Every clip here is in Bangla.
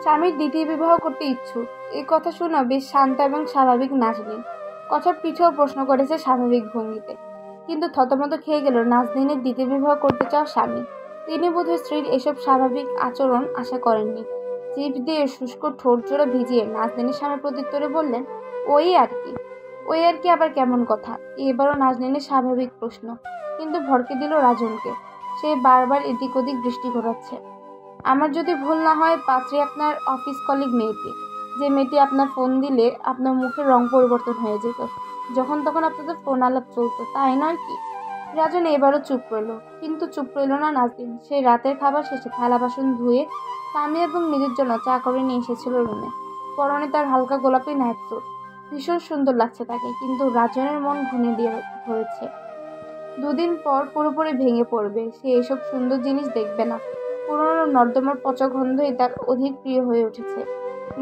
স্বামীর দ্বিতীয় বিবাহ করতে ইচ্ছুক। এই কথা শুনে বেশ শান্ত এবং স্বাভাবিক নাজনীন। কথার পিঠেও প্রশ্ন করেছে স্বাভাবিক ভঙ্গিতে, কিন্তু থতমত খেয়ে গেল নাজনীনের দ্বিতীয় বিবাহ করতে চাওয়া স্বামী। তিনি বোধহয় স্ত্রীর এসব স্বাভাবিক আচরণ আশা করেননি। জিভ দিয়ে শুষ্ক ঠোঁট জোড়া ভিজিয়ে নাজনীনের স্বামী প্রত্যুত্তরে বললেন, ওই আর কি। ওই আর কি আবার কেমন কথা? এবারও নাজনীনের স্বাভাবিক প্রশ্ন, কিন্তু ভড়কে দিল রাজনকে। সে বারবার এদিক ওদিক দৃষ্টি ঘোরাচ্ছে। আমার যদি ভুল না হয়, পাত্রী আপনার অফিস কলিগ মেয়েটি, যে মেয়েটি আপনার ফোন দিলে আপনার মুখের রং পরিবর্তন হয়ে যেত, যখন তখন আপনাদের ফোন আলাপ চলতো, তাই নয় কি? রাজন এবারও চুপ রইল, কিন্তু চুপ রইল না নাজনীন। সেই রাতের খাবার শেষে থালা বাসন ধুয়ে স্বামী এবং নিজের জন্য চা করে নিয়ে এসেছিল রুমে। পরনে তার হালকা গোলাপি নাইট স্যুট। ভীষণ সুন্দর লাগছে তাকে, কিন্তু রাজনের মন ঘুনে দিয়ে ধরেছে। দুদিন পর পুরোপুরি ভেঙে পড়বে। সে এসব সুন্দর জিনিস দেখবে না। পুরনো নর্দমার পচা গন্ধই তার অধিক প্রিয় হয়ে উঠেছে।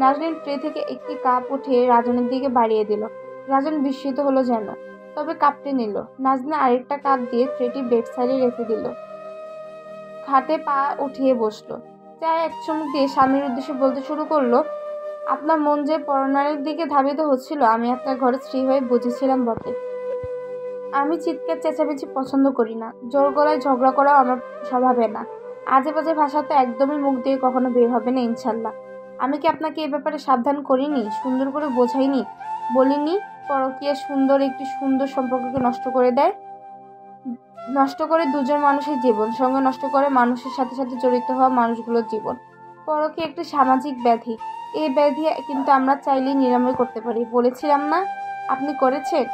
নাজনীন ট্রে থেকে একটি কাপ উঠিয়ে রাজনের দিকে বাড়িয়ে দিল। রাজন বিস্মিত হলো যেন, তবে কাপটি নিল। নাজনীন আরেকটা কাপ দিয়ে ট্রেটি বেড সাইডে রেখে দিল। খাটে পা উঠিয়ে বসলো। চায়ে এক চুমুক দিয়ে স্বামীর উদ্দেশ্যে বলতে শুরু করলো, আপনার মন যে পরনারীর দিকে ধাবিত হচ্ছিল, আমি আপনার ঘরে স্ত্রী হয়ে বুঝেছিলাম বটে। আমি চিৎকার চেঁচামেচি পছন্দ করি না। জোর গলায় ঝগড়া করাও আমার স্বভাবে না। আজে বাজে ভাষা তো একদমই মুখ দিয়ে কখনো বের হবে না, ইনশাল্লাহ। আমি কি আপনাকে এ ব্যাপারে সাবধান করিনি? সুন্দর করে বোঝাইনি? বলিনি পরকীয়া সুন্দর একটি সুন্দর সম্পর্ককে নষ্ট করে দেয়, নষ্ট করে দুজন মানুষের জীবন, সঙ্গে নষ্ট করে মানুষের সাথে সাথে জড়িত হওয়া মানুষগুলোর জীবন। পরকীয়া একটি সামাজিক ব্যাধি। এই ব্যাধি কিন্তু আমরা চাইলেই নিরাময় করতে পারি। বলেছিলাম না? আপনি করেছেন।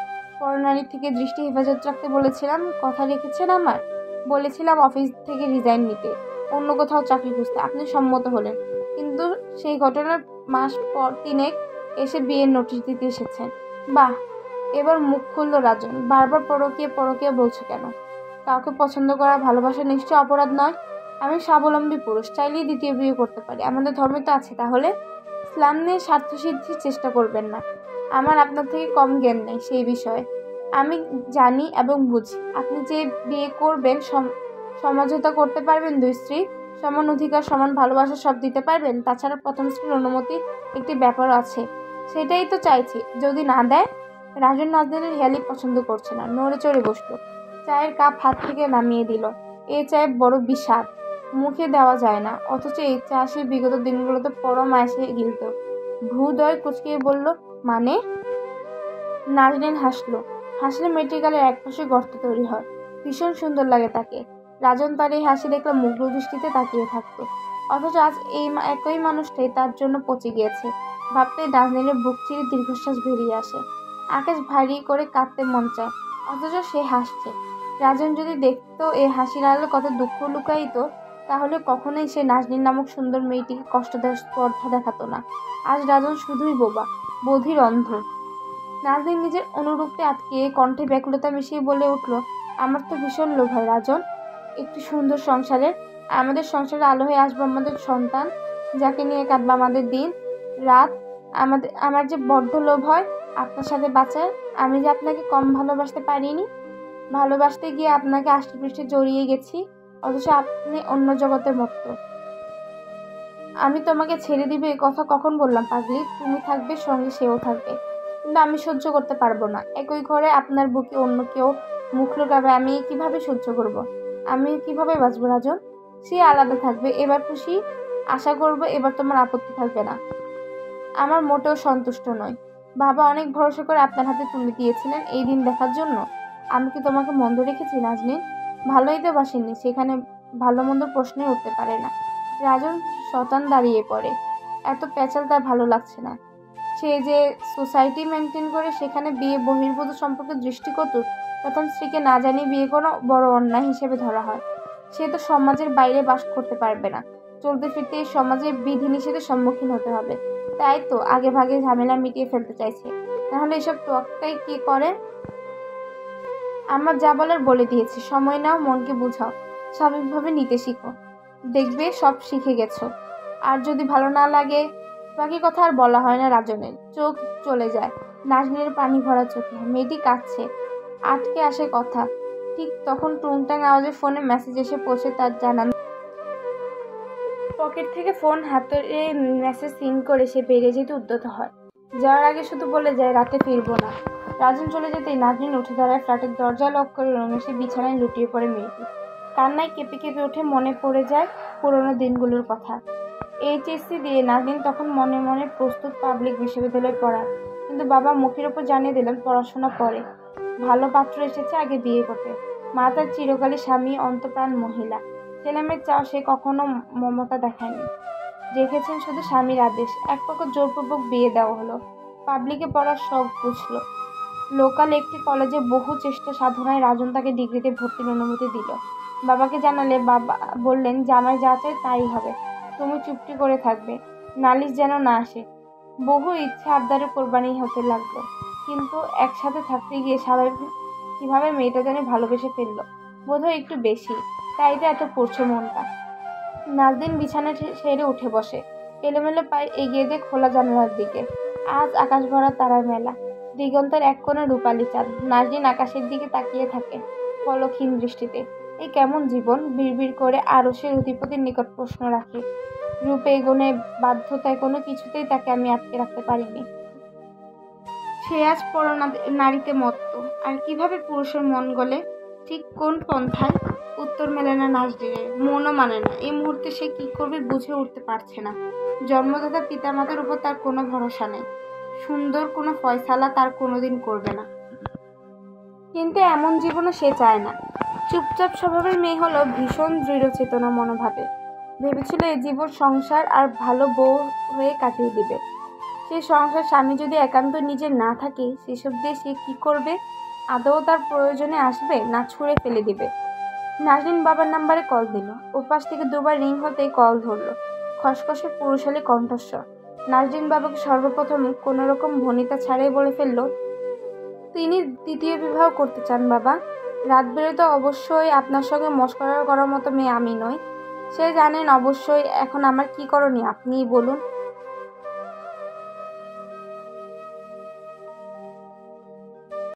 পরনারী থেকে দৃষ্টি হেফাজত রাখতে বলেছিলাম, কথা রেখেছেন আমার। বলেছিলাম অফিস থেকে রিজাইন নিতে, অন্য কোথাও চাকরি খুঁজতে, আপনি সম্মত হলেন। কিন্তু সেই ঘটনার মাস পর তিনেক এসে বিয়ের নোটিশ দিতে এসেছেন। বাহ! এবার মুখ খুলল রাজন। বারবার পরকীয়া পরকীয়া বলছো কেন? কাউকে পছন্দ করা, ভালোবাসা নিশ্চয় অপরাধ নয়। আমি স্বাবলম্বী পুরুষ, চাইলেই দ্বিতীয় বিয়ে করতে পারি। আমাদের ধর্মে তো আছে। তাহলে ইসলাম নিয়ে স্বার্থসিদ্ধির চেষ্টা করবেন না। আমার আপনার থেকে কম জ্ঞান নেই সেই বিষয়ে। আমি জানি এবং বুঝি। আপনি যে বিয়ে করবেন, সমঝোতা করতে পারবেন দুই স্ত্রী, সমান অধিকার, সমান ভালোবাসা সব দিতে পারবেন। তাছাড়া প্রথম স্ত্রীর অনুমতি একটি ব্যাপার আছে, সেটাই তো চাইছি। যদি না দেয়? রাজন নাজনীনের হেয়ালি পছন্দ করছে না, নড়ে চড়ে বসলো। চায়ের কাপ হাত থেকে নামিয়ে দিল। এই চায়ে বড় বিষাদ, মুখে দেওয়া যায় না। অথচ এই চা সে বিগত দিনগুলোতে পরম আয়াসে গিলত। ভ্রুদয় কুঁচকিয়ে বলল, মানে? নাজনীন হাসলো। হাসলে মেয়েটির গালের একপাশে গর্ত তৈরি হয়। ভীষণ সুন্দর লাগে তাকে। রাজন তার এই হাসি দেখলে মুগ্ধ দৃষ্টিতে তাকিয়ে থাকতো। অথচ আজ এই একই মানুষটাই তার জন্য পচে গিয়েছে। ভাবতেই নাজনীনের বুক চিরে দীর্ঘশ্বাস বেরিয়ে আসে। আকাশ ভারী করে কাঁদতে মন চায়, অথচ সে হাসছে। রাজন যদি দেখতো এই হাসির আড়ালে কত দুঃখ লুকায়িত, তাহলে কখনোই সে নাজনীন নামক সুন্দর মেয়েটিকে কষ্ট দেওয়ার স্পর্ধা দেখাতো না। আজ রাজন শুধুই বোবা, বধির, অন্ধ। নাজনীন নিজের অনুরূপকে আটকিয়ে কণ্ঠে ব্যাকুলতা মিশিয়ে বলে উঠল, আমার তো ভীষণ লোভ হয় রাজন, একটি সুন্দর সংসারের। আমাদের সংসারে আলো হয়ে আসবে আমাদের সন্তান, যাকে নিয়ে কাটবে আমাদের দিন রাত। আমার যে বড্ড লোভ হয় আপনার সাথে বাঁচার। আমি যে আপনাকে কম ভালোবাসতে পারিনি। ভালোবাসতে গিয়ে আপনাকে আষ্টেপৃষ্ঠে জড়িয়ে গেছি, অথচ আপনি অন্য জগতের মতো। আমি তোমাকে ছেড়ে দিবে এ কথা কখন বললাম পাগলি? তুমি থাকবে, সঙ্গে সেও থাকবে। কিন্তু আমি সহ্য করতে পারবো না। একই ঘরে আপনার বুকে অন্য কেউ মুখ লুকাবে, আমি কিভাবে সহ্য করব? আমি কিভাবে বাঁচবো রাজন? সে আলাদা থাকবে, এবার খুশি। আশা করবো এবার তোমার আপত্তি থাকবে না। আমার মোটেও সন্তুষ্ট নয়। বাবা অনেক ভরসা করে আপনার হাতে তুলে দিয়েছিলেন এই দিন দেখার জন্য। আমি কি তোমাকে মন্দ রেখেছি নাজনীন? ভালোই তো বাসেননি, সেখানে ভালো মন্দ প্রশ্নই উঠতে পারে না। রাজন শতান দাঁড়িয়ে পড়ে। এত প্যাচাল তার ভালো লাগছে না। সে যে সোসাইটি মেনটেন করে, সেখানে বিয়ে বহির্ভূত সম্পর্কে দৃষ্টিকটু। প্রথম স্ত্রীকে না জানিয়ে বিয়ে করা বড় অন্যায় হিসেবে ধরা হয়। সে তো সমাজের বাইরে বাস করতে পারবে না। চলতে ফিরতে এই সমাজের বিধিনিষেধের সম্মুখীন হতে হবে। তাই তো আগে ভাগে ঝামেলা মিটিয়ে ফেলতে চাইছে। নাহলে এসব তোয়াক্কাই কি করে? আমার যা বলার বলে দিয়েছি। সময় নাও, মনকে বুঝাও, স্বাভাবিকভাবে নিতে শিখো। দেখবে সব শিখে গেছো। আর যদি ভালো না লাগে? বাকি কথা আর বলা হয় না রাজনের। চোখ চলে যায় নাজনীনের পানি ভরা চোখে। মেয়েটি কাঁদছে, আটকে আসে কথা। ঠিক তখন টুংটাং আওয়াজে ফোনে মেসেজ এসে পৌঁছে তার জানান, পকেট থেকে ফোন হাতে মেসেজ সিন করে সে বেরিয়ে যেতে উদ্যত হয়। যাওয়ার আগে শুধু বলে যায় রাতে ফিরবো না। রাজন চলে যেতেই নাজনীন উঠে দাঁড়ায়, ফ্ল্যাটের দরজা লক করে রুমে এসে বিছানায় লুটিয়ে পড়ে মেয়েটি। কান্নায় কেঁপে কেঁপে ওঠে, মনে পড়ে যায় পুরোনো দিনগুলোর কথা। এইচএসসি দিয়ে নাজনীন তখন মনে মনে প্রস্তুত পাবলিক বিশ্ববিদ্যালয়ে পড়ার, কিন্তু বাবা মুখের ওপর জানিয়ে দিলেন পড়াশোনা পরে, ভালো পাত্র এসেছে, আগে বিয়ে করতে। মা তার চিরকালই স্বামী, অন্তঃপ্রাণ মহিলা। ছেলেমেয়ের চাও সে কখনো মমতা দেখায়নি, রেখেছেন শুধু স্বামীর আদেশ। এক প্রকার জোরপূর্বক বিয়ে দেওয়া হলো। পাবলিকে পড়ার শখ বুঝলো। লোকাল একটি কলেজে বহু চেষ্টা সাধনায় রাজন তাকে ডিগ্রিতে ভর্তির অনুমতি দিল। বাবাকে জানালে বাবা বললেন, জামাই যা চায় তাই হবে, তুমি চুপটি করে থাকবে, নালিশ যেন না আসে। বহু ইচ্ছা আবদারে কোরবানি হতে লাগলো, কিন্তু একসাথে থাকতে গিয়ে স্বাভাবিক কিভাবে মেয়েটা যেন ভালোবেসে ফেললো, বোধহয় একটু বেশি, তাই তো এত পড়ছে মনটা। নাজনীন বিছানা ছেড়ে উঠে বসে, এলোমেলো পায়ে এগিয়ে যায় খোলা জানালার দিকে। আজ আকাশ ভরা তারার মেলা, দিগন্তের এক কোণে রূপালী চাঁদ। নাজনীন আকাশের দিকে তাকিয়ে থাকে পলকহীন দৃষ্টিতে। এই কেমন জীবন, বিড়বিড় করে আরশের অধিপতির নিকট প্রশ্ন রাখে। রূপে গুণে বাধ্যতায় কোনো কিছুতেই তাকে আমি আটকে রাখতে পারিনি। সে আজ পর নারীতে মত্ত, আর কিভাবে পুরুষের মন গলে, ঠিক কোন পন্থায়, উত্তর মেলে না নাজনীনের, মনও মানে না। এই মুহূর্তে সে কি করবে বুঝে উঠতে পারছে না। জন্মদাতা পিতামাতার উপর তার কোনো ভরসা নেই, সুন্দর কোনো ফয়সালা তার কোনোদিন করবে না। কিন্তু এমন জীবনও সে চায় না। চুপচাপ স্বভাবের মেয়ে হলো ভীষণ দৃঢ় চেতনা মনোভাবে। ভেবেছিল এ জীবন সংসার আর ভালো বউ হয়ে কাটিয়ে দিবে। সেই সংসার স্বামী যদি একান্ত নিজের না থাকে, সেসব দিয়ে সে কি করবে? আদৌ তার প্রয়োজনে আসবে, না ছুঁড়ে ফেলে দিবে? নাজনীন বাবার নাম্বারে কল দিল। ওপাশ থেকে দুবার রিং হতেই কল ধরল খসখসে পুরুষালী কণ্ঠস্বর। নাজনীন বাবাকে সর্বপ্রথম কোনোরকম ভনিতা ছাড়াই বলে ফেলল, তিনি দ্বিতীয় বিবাহ করতে চান বাবা। রাত বেরোতে অবশ্যই আপনার সঙ্গে মশকরা করার মতো মেয়ে আমি নই। সে জানেন অবশ্যই। এখন আমার কি করণীয় আপনিই বলুন।